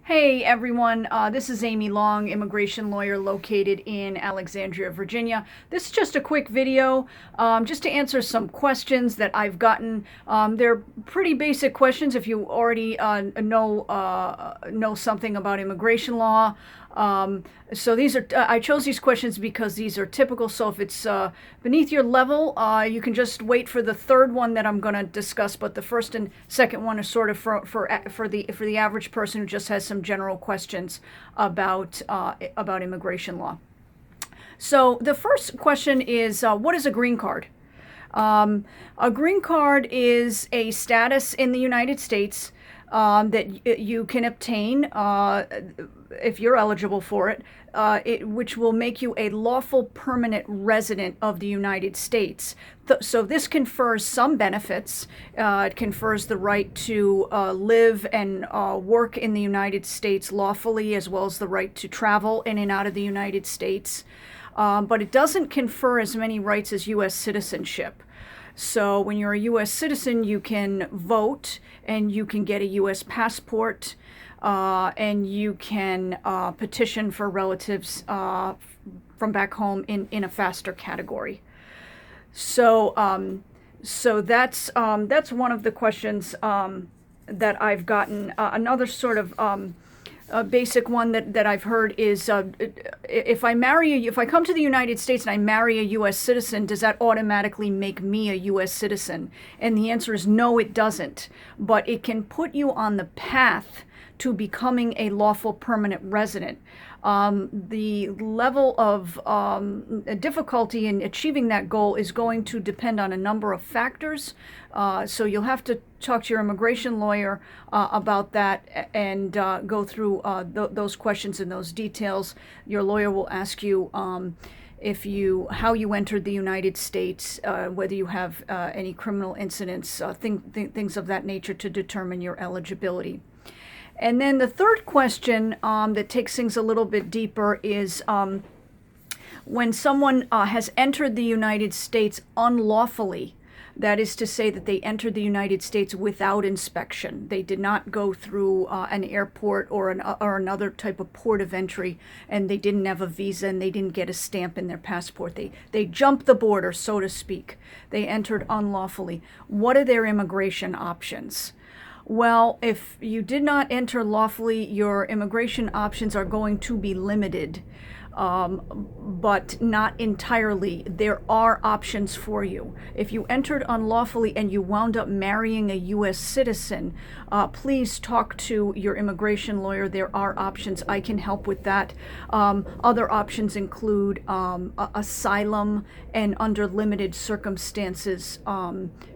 Hey everyone, this is Amy Long, immigration lawyer located in Alexandria, Virginia. This is just a quick video just to answer some questions that I've gotten. They're pretty basic questions if you already know something about immigration law. So these are, I chose these questions because these are typical. So if it's beneath your level, you can just wait for the third one that I'm going to discuss. But the first and second one is sort of for the average person who just has some general questions about immigration law. So the first question is, what is a green card? A green card is a status in the United States that you can obtain if you're eligible for it, which will make you a lawful permanent resident of the United States. So this confers some benefits. It confers the right to live and work in the United States lawfully, as well as the right to travel in and out of the United States. But it doesn't confer as many rights as U.S. citizenship. So when you're a U.S. citizen, you can vote and you can get a U.S. passport and you can petition for relatives from back home in a faster category. So that's one of the questions that I've gotten. Another sort of a basic one that I've heard is if I come to the United States and I marry a U.S. citizen, does that automatically make me a U.S. citizen? And the answer is no, it doesn't. But it can put you on the path to becoming a lawful permanent resident. The level of difficulty in achieving that goal is going to depend on a number of factors. So you'll have to talk to your immigration lawyer about that and go through those questions and those details. Your lawyer will ask you how you entered the United States, whether you have any criminal incidents, things of that nature to determine your eligibility. And then the third question that takes things a little bit deeper is when someone has entered the United States unlawfully. That is to say that they entered the United States without inspection. They did not go through an airport or another type of port of entry, and they didn't have a visa and they didn't get a stamp in their passport. They jumped the border, so to speak. They entered unlawfully. What are their immigration options? Well, if you did not enter lawfully, your immigration options are going to be limited, but not entirely. There are options for you. If you entered unlawfully and you wound up marrying a U.S. citizen, please talk to your immigration lawyer. There are options. I can help with that. Other options include asylum and, under limited circumstances,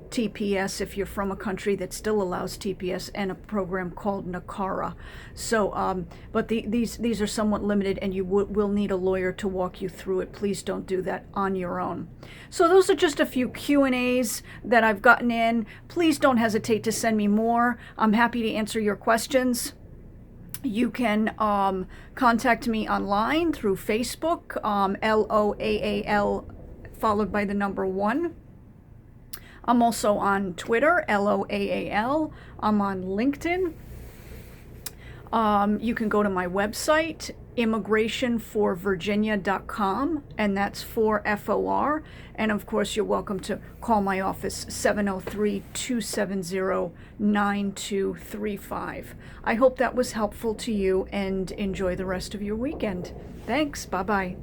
TPS if you're from a country that still allows TPS, and a program called NACARA. So, but these are somewhat limited, and you will need a lawyer to walk you through it. Please don't do that on your own. So those are just a few Q&As that I've gotten in. Please don't hesitate to send me more. I'm happy to answer your questions. You can contact me online through Facebook, LOAAL followed by the number 1. I'm also on Twitter, LOAAL. I'm on LinkedIn. You can go to my website, immigrationforvirginia.com, and that's for FOR. And of course, you're welcome to call my office, 703-270-9235. I hope that was helpful to you, and enjoy the rest of your weekend. Thanks. Bye-bye.